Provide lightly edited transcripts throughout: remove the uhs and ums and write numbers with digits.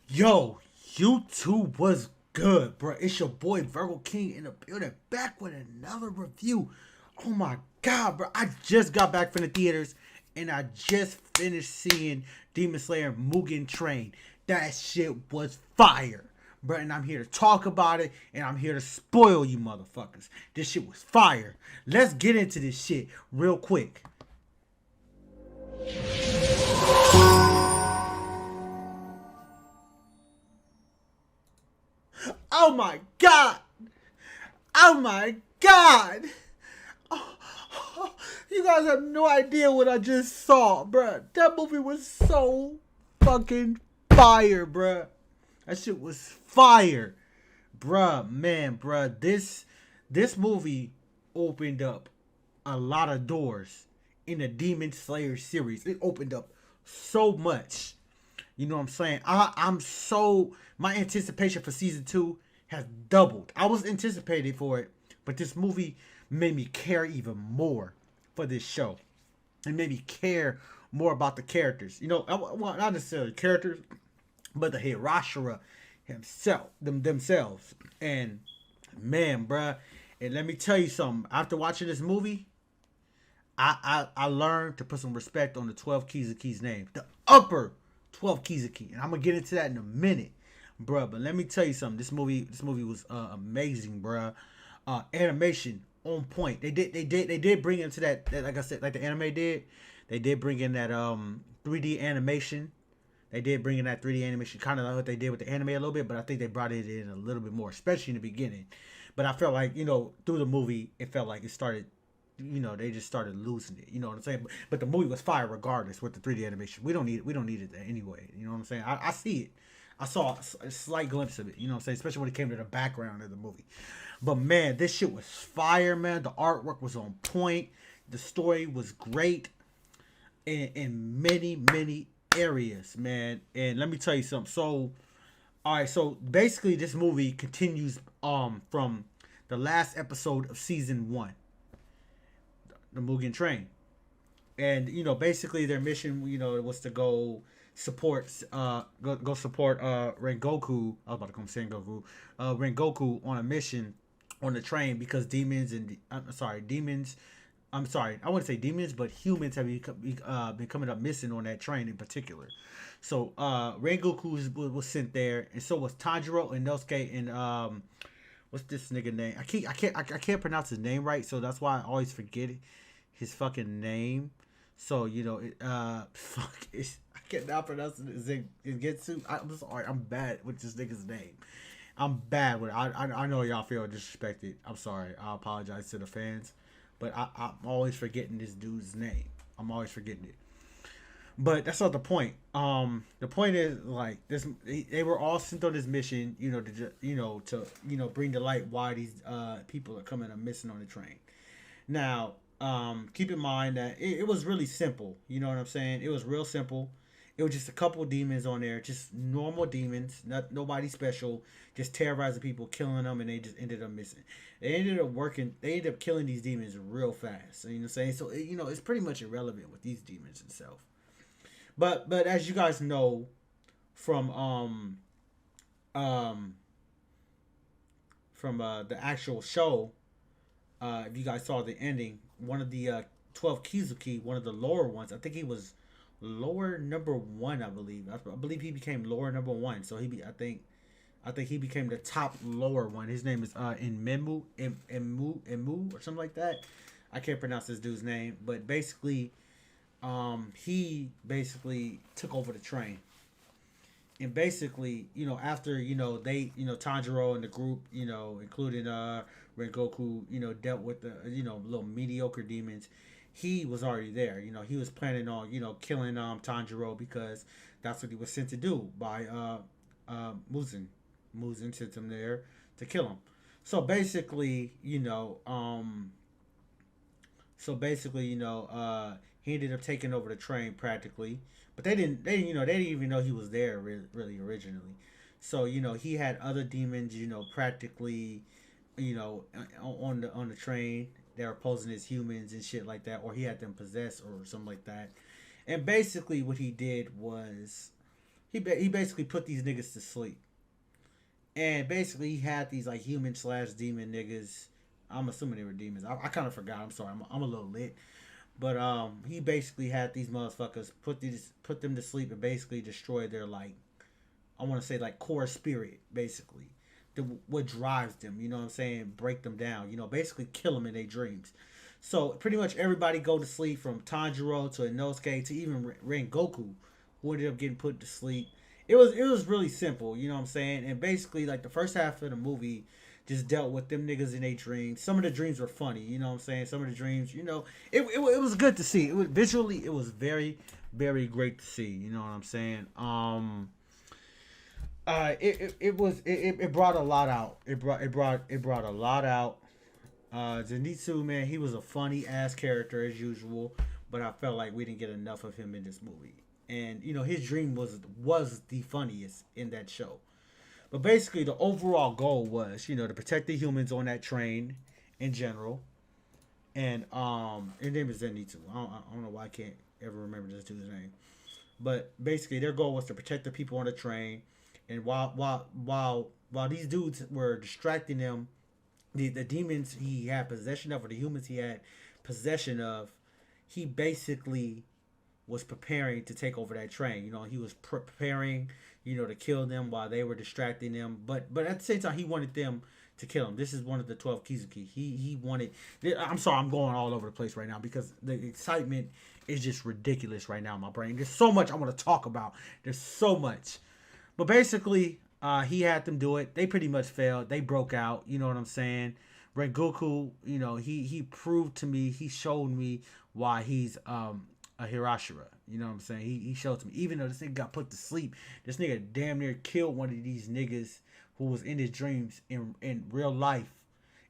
Yo, YouTube was good, bro. It's your boy Virgo King in the building, back with another review. Oh my god, bro! I just got back from the theaters, and I just finished seeing Demon Slayer Mugen Train. That shit was fire, bro. And I'm here to talk about it, and I'm here to spoil you, motherfuckers. This shit was fire. Let's get into this shit real quick. Oh my god! Oh my god! You guys have no idea what I just saw, bruh. That movie was so fucking fire, bruh. That shit was fire, bruh. Man, bruh. This movie opened up a lot of doors in the Demon Slayer series. It opened up so much. You know what I'm saying? I'm so my anticipation for season two has doubled. I was anticipated for it, but this movie made me care even more for this show. It made me care more about the characters. Well, not necessarily characters, but the Hirashira himself, themselves. And man, bruh, and let me tell you something. After watching this movie, I learned to put some respect on the 12 Kizuki's name. The upper 12 Kizuki. And I'm gonna get into that in a minute. Bruh, but let me tell you something. This movie was amazing, bruh. Animation on point. They did bring into that, like I said, like the anime did. They did bring in that 3D animation. They did bring in that 3D animation, kind of like what they did with the anime a little bit, but I think they brought it in a little bit more, especially in the beginning. But I felt like, through the movie, it felt like it started, they just started losing it. You know what I'm saying? But the movie was fire regardless with the 3D animation. We don't need it anyway. You know what I'm saying? I see it. I saw a slight glimpse of it. You know what I'm saying? Especially when it came to the background of the movie. But man, this shit was fire, man. The artwork was on point. The story was great in many, many areas, man. And let me tell you something. So, all right, so basically this movie continues from the last episode of season 1, the Mugen Train. And basically their mission, was to go support go support Rengoku. I was about to call him Sengoku. Rengoku on a mission on the train because demons. I'm sorry, I wouldn't say demons, but humans have been coming up missing on that train in particular. So Rengoku was sent there, and so was Tanjiro and Nosuke and what's this nigga name? I can't pronounce his name right, so that's why I always forget his fucking name. So fuck, I cannot pronounce it. Zengetsu. I'm sorry, I'm bad with this nigga's name. I'm bad with it. I know y'all feel disrespected. I'm sorry. I apologize to the fans, but I'm always forgetting this dude's name. I'm always forgetting it. But that's not the point. The point is like this: they were all sent on this mission, to bring to light why these people are coming up missing on the train. Now, keep in mind that it was really simple. You know what I'm saying? It was real simple. It was just a couple demons on there, just normal demons, not nobody special, just terrorizing people, killing them, and they just ended up missing. They ended up working. They ended up killing these demons real fast. You know what I'm saying? So it's pretty much irrelevant with these demons itself. But as you guys know from um the actual show, if you guys saw the ending, one of the 12 Kizuki, one of the lower ones, I think he was lower number one, I believe. I believe he became lower number one. So I think he became the top lower one. His name is Imu or something like that. I can't pronounce this dude's name, but basically, he basically took over the train. And basically, after they, Tanjiro and the group, including Rengoku, dealt with the little mediocre demons. He was already there. He was planning on killing Tanjiro because that's what he was sent to do by Muzen. Muzen sent him there to kill him. So basically, he ended up taking over the train practically, but they didn't even know he was there really originally. So he had other demons, practically, on the train. They were posing as humans and shit like that, or he had them possessed or something like that. And basically, what he did was he basically put these niggas to sleep, and basically he had these like human slash demon niggas. I'm assuming they were demons. I kind of forgot. I'm sorry. I'm a little lit. But he basically had these motherfuckers put them to sleep and basically destroy their like, I want to say like core spirit, basically. What drives them, you know what I'm saying? Break them down, you know, basically kill them in their dreams. So pretty much everybody go to sleep, from Tanjiro to Inosuke to even Rengoku, who ended up getting put to sleep. It was really simple, you know what I'm saying? And basically like the first half of the movie just dealt with them niggas in their dreams. Some of the dreams were funny, you know what I'm saying? Some of the dreams, you know, it was good to see. It was visually, it was very, very great to see, you know what I'm saying? It brought a lot out. It brought a lot out. Zenitsu, man, he was a funny ass character as usual, but I felt like we didn't get enough of him in this movie. And you know, his dream was the funniest in that show. But basically, the overall goal was, you know, to protect the humans on that train in general. And his name is Zenitsu. I don't know why I can't ever remember this dude's name. But basically, their goal was to protect the people on the train. And while these dudes were distracting them, the demons he had possession of, or the humans he had possession of, he basically was preparing to take over that train. You know, he was preparing, you know, to kill them while they were distracting them. But at the same time, he wanted them to kill him. This is one of the 12 Kizuki. He wanted. I'm sorry, I'm going all over the place right now because the excitement is just ridiculous right now in my brain. There's so much I want to talk about. There's so much. But basically, he had them do it. They pretty much failed. They broke out. You know what I'm saying? Rengoku, you know, he proved to me, he showed me why he's a Hirashira. You know what I'm saying? He showed to me. Even though this nigga got put to sleep, this nigga damn near killed one of these niggas who was in his dreams in real life.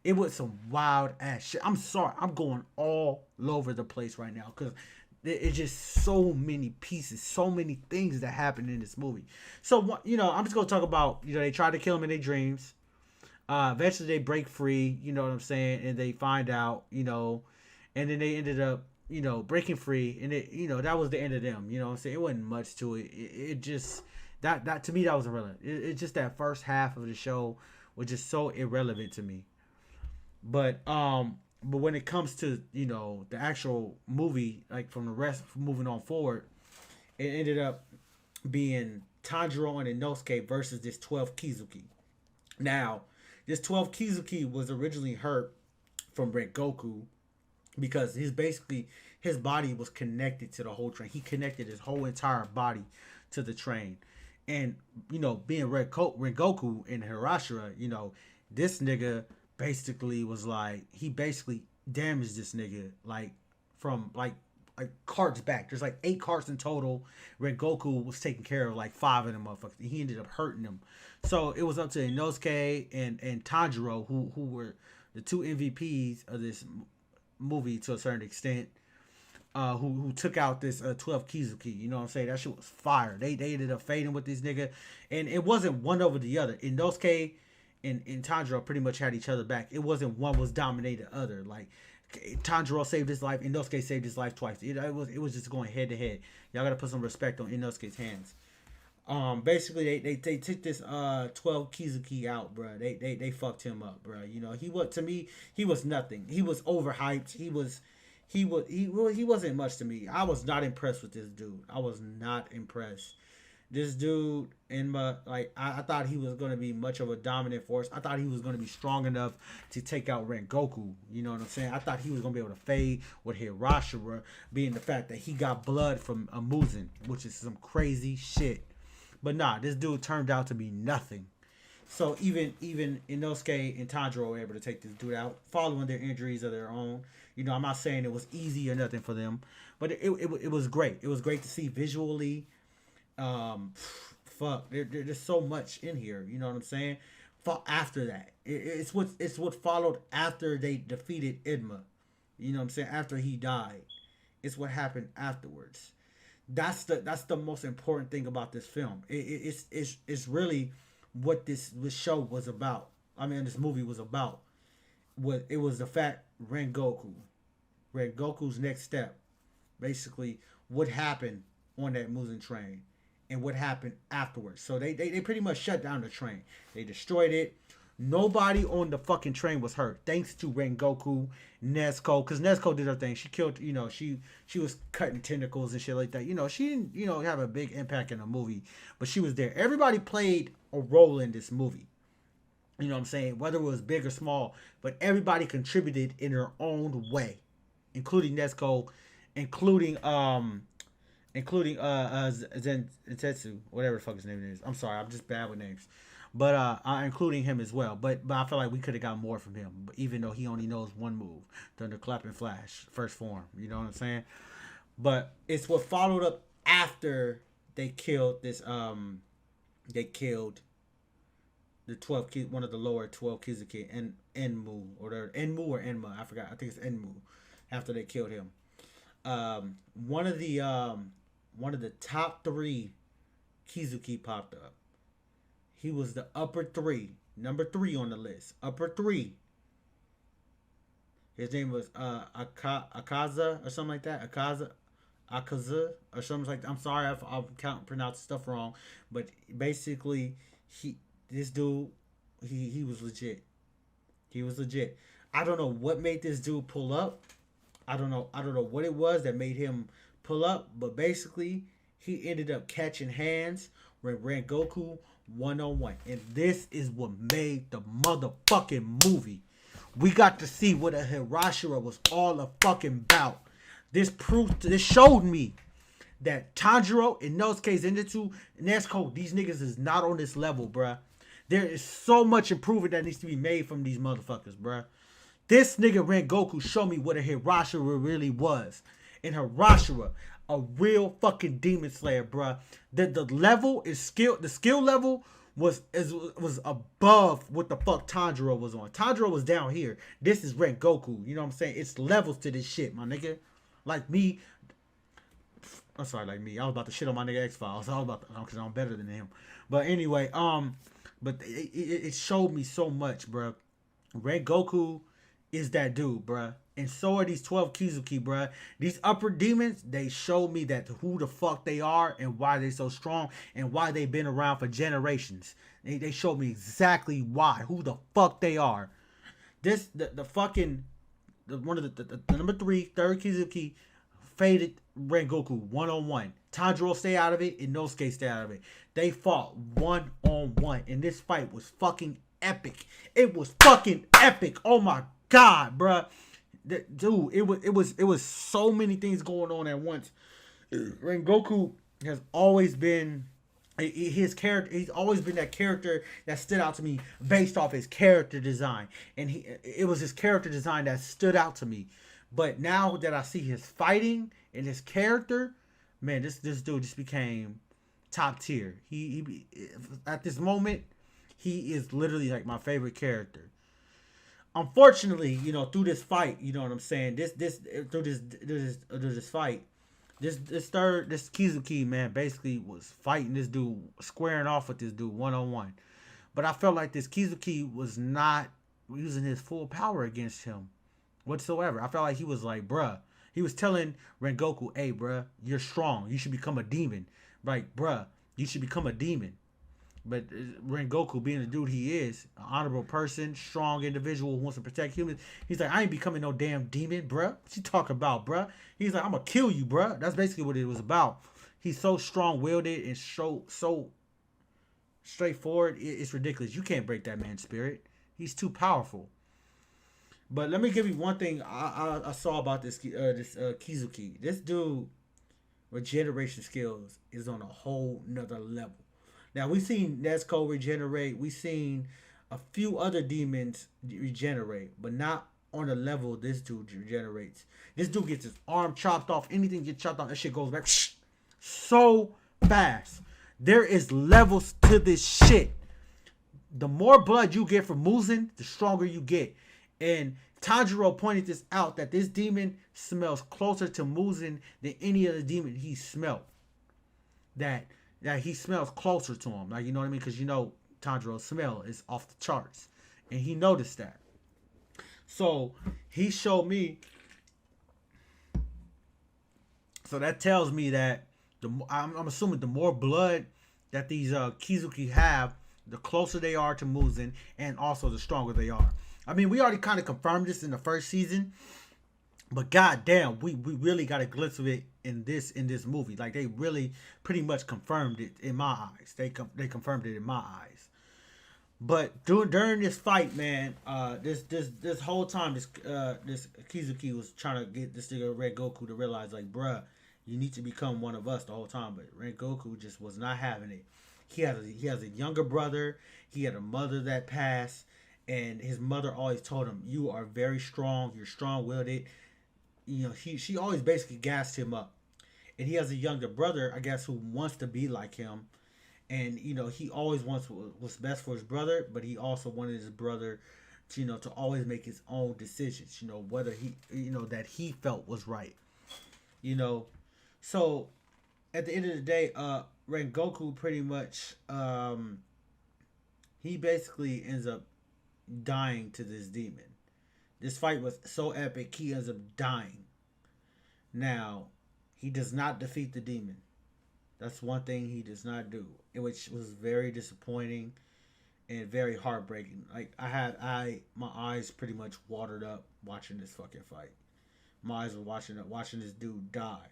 It was some wild ass shit. I'm sorry. I'm going all over the place right now because it's just so many pieces, so many things that happened in this movie. So, you know, I'm just going to talk about, you know, they tried to kill him in their dreams. Eventually they break free, you know what I'm saying? And they find out, you know, and then they ended up, you know, breaking free. And it, you know, that was the end of them. You know what I'm saying? It wasn't much to it. It just, that to me, that was irrelevant. It's just that first half of the show was just so irrelevant to me. But when it comes to, you know, the actual movie, like from the rest moving on forward, it ended up being Tanjiro and Inosuke versus this 12 Kizuki. Now, this 12 Kizuki was originally hurt from Rengoku because his body was connected to the whole train. He connected his whole entire body to the train. And, you know, being Rengoku and Hirashira, you know, this nigga basically was like, he basically damaged this nigga like from like carts back. There's like 8 carts in total. Rengoku was taking care of like 5 of them motherfuckers. He ended up hurting them. So it was up to Inosuke and Tanjiro, who were the 2 MVPs of this movie to a certain extent, who took out this 12 Kizuki. You know what I'm saying? That shit was fire. They ended up fading with this nigga. And it wasn't one over the other. Inosuke and Tanjiro pretty much had each other back. It wasn't one was dominating the other. Like, Tanjiro saved his life. Inosuke saved his life twice. It was just going head to head. Y'all gotta put some respect on Inosuke's hands. Basically they took this 12 Kizuki out, bro. They fucked him up, bro. You know, he was, to me, he was nothing. He was overhyped. He wasn't much to me. I was not impressed with this dude. I was not impressed. This dude, in my, like, I thought he was gonna be much of a dominant force. I thought he was gonna be strong enough to take out Rengoku. You know what I'm saying? I thought he was gonna be able to fade with Hirashira, being the fact that he got blood from a Mugen, which is some crazy shit. But nah, this dude turned out to be nothing. So even Inosuke and Tanjiro were able to take this dude out following their injuries of their own. You know, I'm not saying it was easy or nothing for them, but it was great. It was great to see visually. Fuck, there's so much in here. You know what I'm saying? After that, it's what followed after they defeated Idma. You know what I'm saying? After he died, it's what happened afterwards. That's the most important thing about this film. It's really what this show was about. I mean, this movie was about. What it was, the fact Rengoku's next step, basically what happened on that Mugen train, and what happened afterwards. So they pretty much shut down the train. They destroyed it. Nobody on the fucking train was hurt, thanks to Rengoku, Nezuko, because Nezuko did her thing. She killed, she was cutting tentacles and shit like that. She didn't, have a big impact in the movie, but she was there. Everybody played a role in this movie. You know what I'm saying? Whether it was big or small, but everybody contributed in their own way, including Nezuko, including Zentetsu, whatever the fuck his name is. I'm sorry, I'm just bad with names. But including him as well. But I feel like we could have got more from him, even though he only knows one move, Thunder Clap and Flash, first form. You know what I'm saying? But it's what followed up after they killed this. They killed the 12 one of the lower 12 Kizuki, and Enmu or Enma. I forgot. I think it's Enmu. After they killed him, one of the top 3 Kizuki popped up. He was the upper 3, number 3 on the list. Upper 3. His name was Akaza or something like that. Akaza or something like that. I'm sorry if I pronounce stuff wrong, but basically this dude he was legit. He was legit. I don't know what made this dude pull up. I don't know what it was that made him pull up, but basically he ended up catching hands with Rengoku one-on-one. And this is what made the motherfucking movie. We got to see what a Hirashira was all a fucking about. This showed me that Tanjiro, Inosuke, Zenitsu, Nezuko, these niggas is not on this level, bruh. There is so much improvement that needs to be made from these motherfuckers, bruh. This nigga Rengoku showed me what a Hirashira really was. And Hirashira, a real fucking demon slayer, bruh. The level is skill. The skill level was above what the fuck Tanjiro was on. Tanjiro was down here. This is Rengoku. You know what I'm saying? It's levels to this shit, my nigga. Like me. I'm sorry, like me. I was about to shit on my nigga X-Files. I was about to, because I'm better than him. But anyway, but it showed me so much, bruh. Rengoku is that dude, bruh. And so are these 12 Kizuki, bruh. These upper demons, they show me that who the fuck they are and why they so strong and why they've been around for generations. They showed me exactly why, who the fuck they are. One of the number 3, third Kizuki faded Rengoku one-on-one. Tanjiro stay out of it, and Inosuke stay out of it. They fought one-on-one, and this fight was fucking epic. It was fucking epic. Oh my god, bruh. Dude, it was so many things going on at once. Rengoku has always been his character. He's always been that character that stood out to me based off his character design, and it was his character design that stood out to me. But now that I see his fighting and his character, man, this dude just became top tier. He at this moment, he is literally like my favorite character. Unfortunately, through this fight, you know what I'm saying. This fight, this Kizuki man basically was fighting this dude, squaring off with this dude one-on-one. But I felt like this Kizuki was not using his full power against him whatsoever. I felt like he was like, bruh. He was telling Rengoku, hey, bruh, you're strong. You should become a demon. Right, bruh, you should become a demon. But Rengoku, being the dude he is, an honorable person, strong individual who wants to protect humans, he's like, I ain't becoming no damn demon, bruh. What you talking about, bruh? He's like, I'm gonna kill you, bruh. That's basically what it was about. He's so strong-willed and so straightforward. It's ridiculous. You can't break that man's spirit. He's too powerful. But let me give you one thing I saw about this Kizuki. This dude, regeneration skills is on a whole nother level. Now, we've seen Nezuko regenerate. We've seen a few other demons regenerate, but not on the level this dude regenerates. This dude gets his arm chopped off. Anything gets chopped off, that shit goes back so fast. There is levels to this shit. The more blood you get from Mugen, the stronger you get. And Tanjiro pointed this out, that this demon smells closer to Mugen than any other demon he smelled. That he smells closer to him. Like, you know what I mean? Because Tanjiro's smell is off the charts. And he noticed that. So he showed me. So that tells me that I'm assuming the more blood that these Kizuki have, the closer they are to Muzen, and also the stronger they are. I mean, we already kind of confirmed this in the first season, but goddamn, we really got a glimpse of it in this movie. Like they really pretty much confirmed it in my eyes. They confirmed it in my eyes. But during this fight, man, this whole time this Kizuki was trying to get this nigga Red Goku to realize like, bruh, you need to become one of us the whole time. But Red Goku just was not having it. He has a younger brother. He had a mother that passed, and his mother always told him, "You are very strong. You're strong willed. It." You know, she always basically gassed him up. And he has a younger brother, I guess, who wants to be like him. And he always wants what's best for his brother, but he also wanted his brother to, to always make his own decisions, whether that he felt was right. you know so at the end of the day, Rengoku pretty much, he basically ends up dying to this demon. This fight was so epic, he ends up dying. Now, he does not defeat the demon. That's one thing he does not do, which was very disappointing and very heartbreaking. Like my eyes pretty much watered up watching this fucking fight. My eyes were watching this dude die.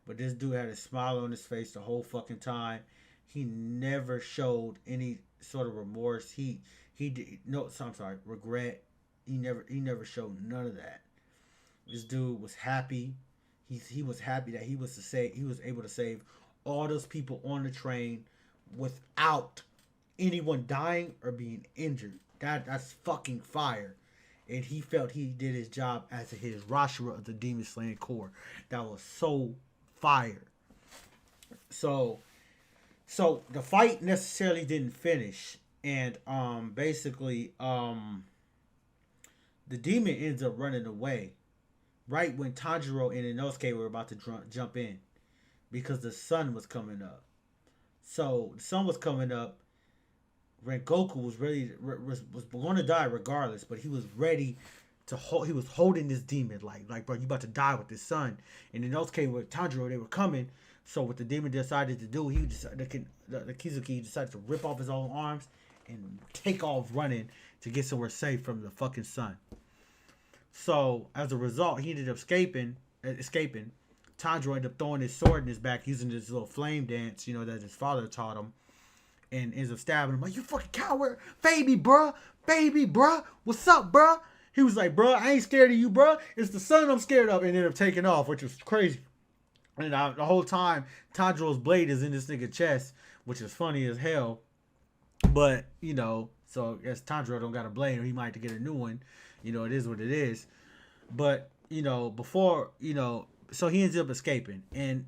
But this dude had a smile on his face the whole fucking time. He never showed any sort of remorse. He did no. So I'm sorry, regret. He never showed none of that. This dude was happy. He was happy that he was able to save all those people on the train without anyone dying or being injured. That's fucking fire. And he felt he did his job as his Rashura of the Demon Slaying Corps. That was so fire. So the fight necessarily didn't finish, and basically the demon ends up running away right when Tanjiro and Inosuke were about to jump in, because the sun was coming up. So the sun was coming up. Rengoku was ready, was going to die regardless, but he was ready to hold. He was holding this demon like bro, you about to die with this sun. And Inosuke with Tanjiro, they were coming. So what the demon decided to do, the Kizuki decided to rip off his own arms and take off running to get somewhere safe from the fucking sun. So as a result, he ended up escaping. Tanjiro ended up throwing his sword in his back, using this little flame dance, that his father taught him, and ends up stabbing him. Like, you fucking coward, baby, bruh, what's up, bruh? He was like, bruh, I ain't scared of you, bruh. It's the sun I'm scared of, and ended up taking off, which was crazy. And the whole time, Tanjiro's blade is in this nigga's chest, which is funny as hell. But, so I guess Tanjiro don't got a blade, or he might have to get a new one. It is what it is. But, before, so he ends up escaping. And,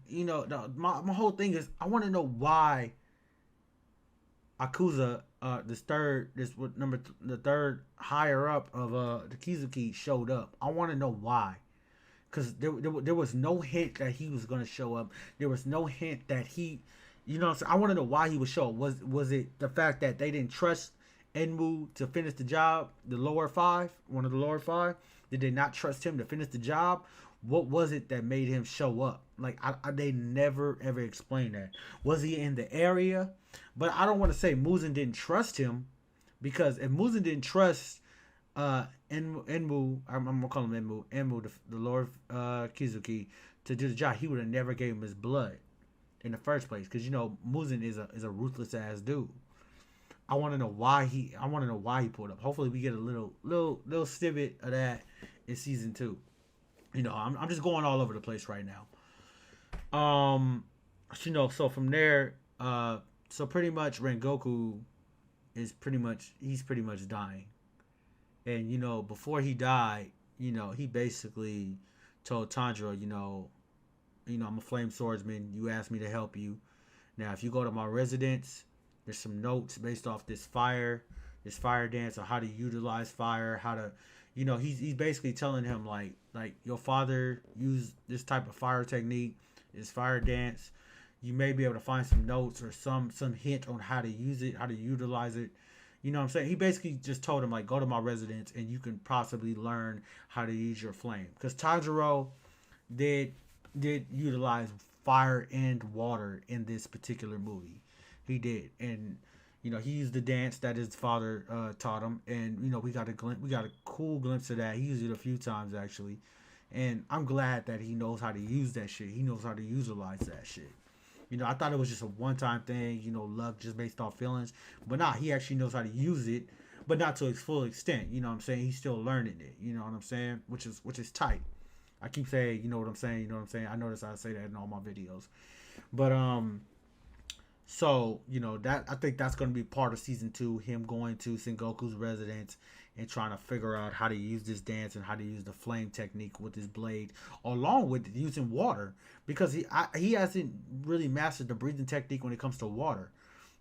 my whole thing is, I want to know why Akuza, the third higher up of the Kizuki showed up. I want to know why. Because there was no hint that he was going to show up. There was no hint that he, I want to know why he would show up. Was it the fact that they didn't trust Enmu to finish the job? One of the lower five? Did they not trust him to finish the job? What was it that made him show up? Like, they never ever explained that. Was he in the area? But I don't want to say Mugen didn't trust him, because if Mugen didn't trust Enmu, I'm gonna call him Enmu, the Lord Kizuki, to do the job, he would have never gave him his blood in the first place. Because Mugen is a ruthless ass dude. I want to know why he pulled up. Hopefully we get a little snippet of that in season 2. I'm just going all over the place right now. So from there, so pretty much Rengoku he's pretty much dying. And, before he died, he basically told Tanjiro, I'm a flame swordsman. You asked me to help you. Now, if you go to my residence, there's some notes based off this fire dance, on how to utilize fire, how to, he's basically telling him like your father used this type of fire technique, this fire dance. You may be able to find some notes or some hint on how to use it, how to utilize it. You know what I'm saying? He basically just told him, like, go to my residence and you can possibly learn how to use your flame. Because Tanjiro did utilize fire and water in this particular movie. He did, and he used the dance that his father taught him, and we got a cool glimpse of that. He used it a few times actually, and I'm glad that he knows how to use that shit. He knows how to utilize that shit. I thought it was just a one-time thing, luck just based off feelings, but nah, he actually knows how to use it, but not to its full extent. You know what I'm saying? He's still learning it. You know what I'm saying? Which is tight. I keep saying, you know what I'm saying, you know what I'm saying. I notice I say that in all my videos, but so, that I think that's going to be part of season 2, him going to Sengoku's residence and trying to figure out how to use this dance and how to use the flame technique with his blade, along with using water, because he hasn't really mastered the breathing technique when it comes to water,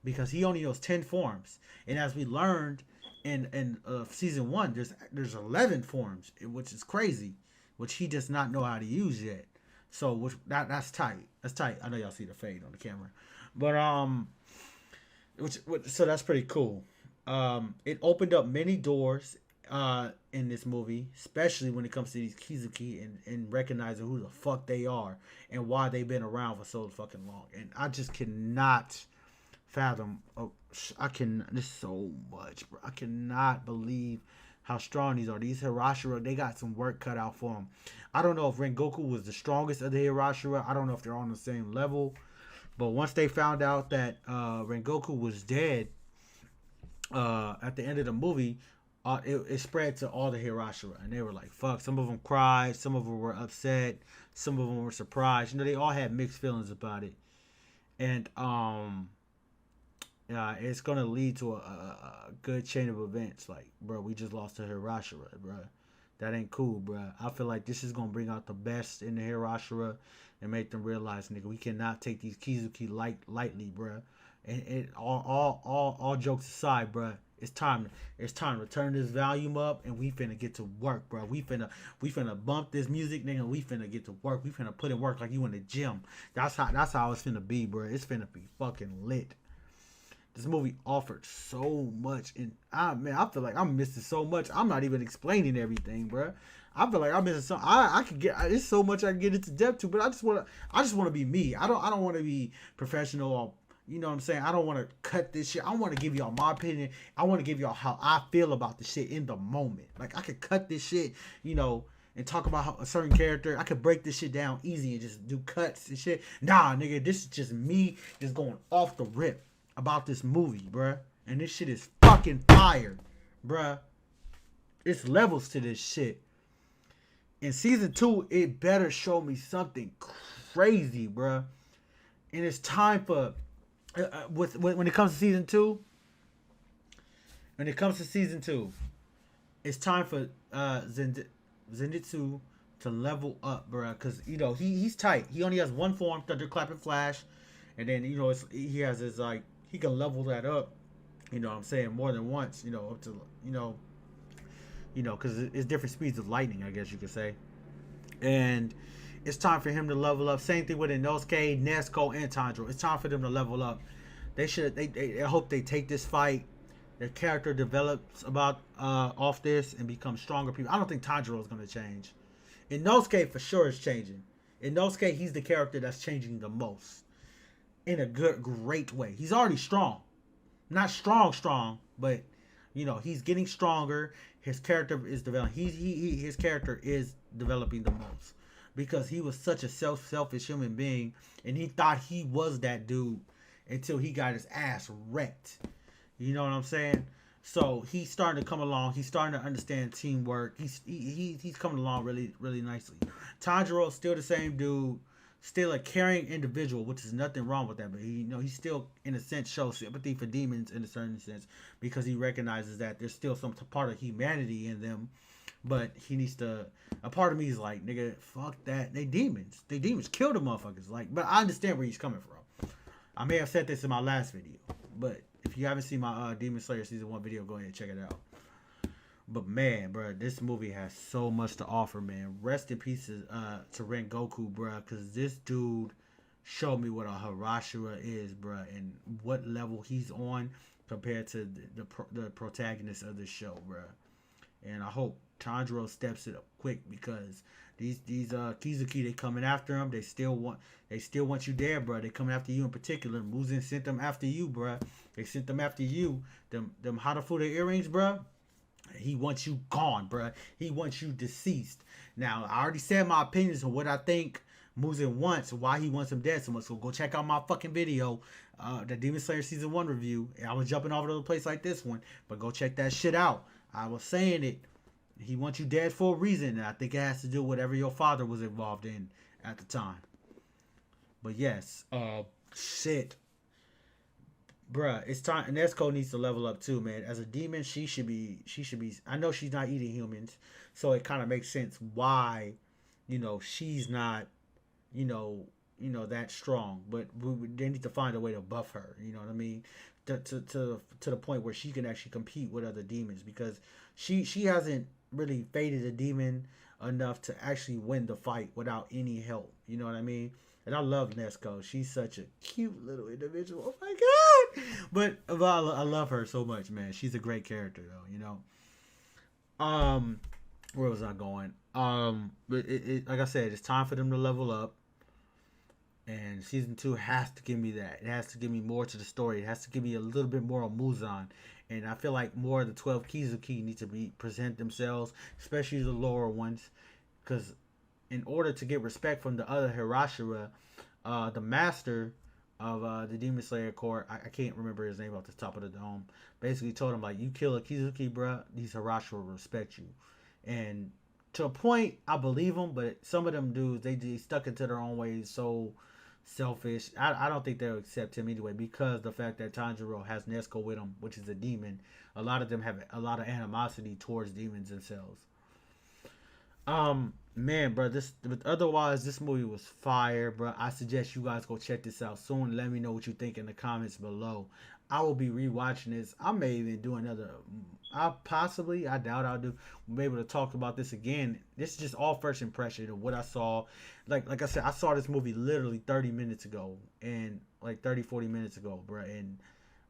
because he only knows 10 forms, and as we learned in season 1, there's 11 forms, which is crazy, which he does not know how to use yet. So that's tight. That's tight. I know y'all see the fade on the camera. But so that's pretty cool. It opened up many doors in this movie, especially when it comes to these Kizuki and recognizing who the fuck they are and why they've been around for so fucking long. And I just cannot fathom. There's so much, bro. I cannot believe how strong these are. These Hirashira, they got some work cut out for them. I don't know if Rengoku was the strongest of the Hirashira. I don't know if they're on the same level. But once they found out that Rengoku was dead at the end of the movie, it spread to all the Hirashira. And they were like, fuck. Some of them cried. Some of them were upset. Some of them were surprised. They all had mixed feelings about it. And it's going to lead to a good chain of events. Like, bro, we just lost to Hirashira, bro. That ain't cool, bro. I feel like this is going to bring out the best in the Hirashira and make them realize, nigga, we cannot take these Kizuki lightly, bro. And all jokes aside, bro, it's time to turn this volume up, and we finna get to work, bro. We finna bump this music, nigga. We finna get to work. We finna put in work like you in the gym. That's how it's finna be, bro. It's finna be fucking lit. This movie offered so much, and I feel like I'm missing so much. I'm not even explaining everything, bro. I feel like I'm missing some. I could get. There's so much I can get into depth to, but I just want to be me. I don't want to be professional or, you know what I'm saying. I don't want to cut this shit. I want to give y'all my opinion. I want to give y'all how I feel about the shit in the moment. Like, I could cut this shit, and talk about a certain character. I could break this shit down easy and just do cuts and shit. Nah, nigga, this is just me just going off the rip about this movie, bruh. And this shit is fucking fire, bruh. It's levels to this shit. In season 2, it better show me something crazy, bruh. And it's time for when it comes to season 2. When it comes to season 2, it's time for Zenitsu to level up, bruh. Cause he's tight. He only has one form, Thunderclap and Flash, and then he has his like. He can level that up, what I'm saying, more than once, up to, because it's different speeds of lightning, I guess you could say. And it's time for him to level up. Same thing with Inosuke, Nezuko, and Tanjiro. It's time for them to level up. I hope they take this fight. Their character develops off this and becomes stronger people. I don't think Tanjiro is going to change. Inosuke for sure is changing. Inosuke, he's the character that's changing the most. In a great way. He's already strong. Not strong, but he's getting stronger. His character is developing. His character is developing the most, because he was such a selfish human being, and he thought he was that dude until he got his ass wrecked. You know what I'm saying? So he's starting to come along. He's starting to understand teamwork. He's coming along really, really nicely. Tanjiro's still the same dude. Still a caring individual, which is nothing wrong with that, but he still in a sense shows sympathy for demons in a certain sense, because he recognizes that there's still some part of humanity in them, but he needs to. A part of me is like, nigga, fuck that. They demons. Kill the motherfuckers. Like, but I understand where he's coming from. I may have said this in my last video, but if you haven't seen my Demon Slayer season 1 video, go ahead and check it out. But man, bro, this movie has so much to offer, man. Rest in peace to Rengoku, bro, because this dude showed me what a Hirashira is, bro, and what level he's on compared to the protagonist of the show, bro. and I hope Tanjiro steps it up quick because these Kizuki, they coming after him. They still want you there, bro. They coming after you in particular. Mugen sent them after you, bro. They sent them after you. Them Hanafuda earrings, bro. He wants you gone, bro. He wants you deceased. Now, I already said my opinions on what I think Mugen wants, why he wants him dead so much. So go check out my fucking video, the Demon Slayer Season 1 review. I was jumping all over the place like this one, but go check that shit out. I was saying it. He wants you dead for a reason, and I think it has to do with whatever your father was involved in at the time. But yes, shit. Bruh, it's time. Nesco needs to level up too, man. As a demon, she should be. I know she's not eating humans, so it kind of makes sense why, she's not, that strong. But they need to find a way to buff her. You know what I mean? To the point where she can actually compete with other demons because she hasn't really faded a demon enough to actually win the fight without any help. You know what I mean? And I love Nesco. She's such a cute little individual. Oh my god! But I love her so much, man. She's a great character, though. Where was I going? But like I said, it's time for them to level up. And season 2 has to give me that. It has to give me more to the story. It has to give me a little bit more on Muzan. And I feel like more of the 12 Kizuki need to present themselves, especially the lower ones, because in order to get respect from the other Hirashira, the master of the Demon Slayer Court, I can't remember his name off the top of the dome, basically told him, like, you kill a Kizuki, bruh, these Hirashira will respect you. And to a point, I believe them, but some of them dudes, they stuck into their own ways, so selfish. I don't think they'll accept him anyway because the fact that Tanjiro has Nezuko with him, which is a demon. A lot of them have a lot of animosity towards demons themselves. Man, bro, but otherwise this movie was fire, bro. I suggest you guys go check this out soon. Let me know what you think in the comments below. I will be rewatching this. I may even do another. I doubt I'll do. We'll be able to talk about this again. This is just all first impression of what I saw. Like I said, I saw this movie literally 30 minutes ago, and like 30-40 minutes ago, bro. And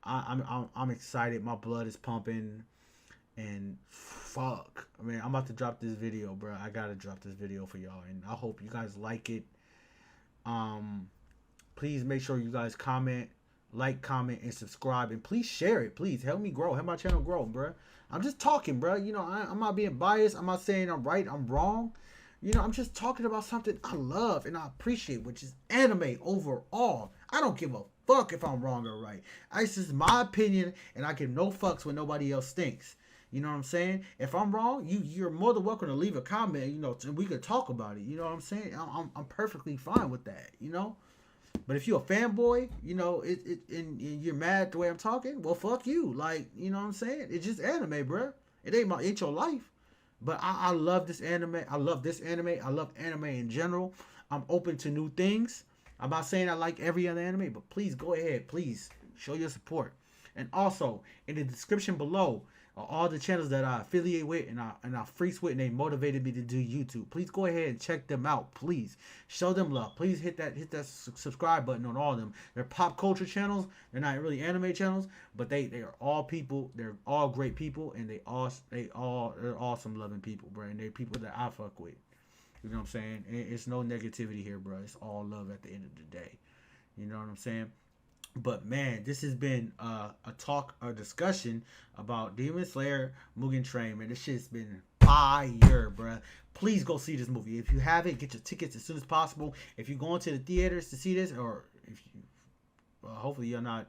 I'm excited. My blood is pumping. And fuck, I mean, I'm about to drop this video, bro. I gotta drop this video for y'all, and I hope you guys like it. Please make sure you guys comment, and subscribe, and please share it. Please help me grow, help my channel grow, bro. I'm just talking, bro. I'm not being biased. I'm not saying I'm right, I'm wrong. I'm just talking about something I love and I appreciate, which is anime overall. I don't give a fuck if I'm wrong or right. It's just my opinion, and I give no fucks what nobody else thinks. You know what I'm saying? If I'm wrong, you're more than welcome to leave a comment, and we could talk about it. You know what I'm saying? I'm perfectly fine with that, But if you're a fanboy, and you're mad the way I'm talking, well, fuck you. Like, you know what I'm saying? It's just anime, bro. It ain't your life. But I love this anime. I love this anime. I love anime in general. I'm open to new things. I'm not saying I like every other anime, but please go ahead. Please show your support. And also, in the description below, all the channels that I affiliate with and I freaks with, and they motivated me to do YouTube. Please go ahead and check them out. Please show them love. Please hit that subscribe button on all of them. They're pop culture channels. They're not really anime channels, but they are all people. They're all great people, and they're awesome loving people, bro. And they're people that I fuck with. You know what I'm saying? It's no negativity here, bro. It's all love at the end of the day. You know what I'm saying? But man, this has been a discussion about Demon Slayer Mugen Train, man. This shit's been fire, bruh. Please go see this movie. If you haven't, get your tickets as soon as possible. If you're going to the theaters to see this, or if you, hopefully you're not,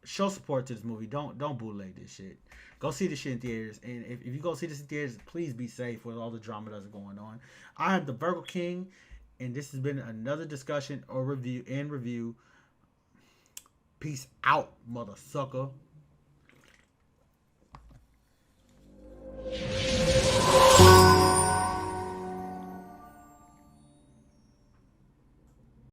show support to this movie. Don't bootleg this shit. Go see this shit in theaters. And if you go see this in theaters, please be safe with all the drama that's going on. I am the Virgo King, and this has been another discussion or review. Peace out, mother sucker.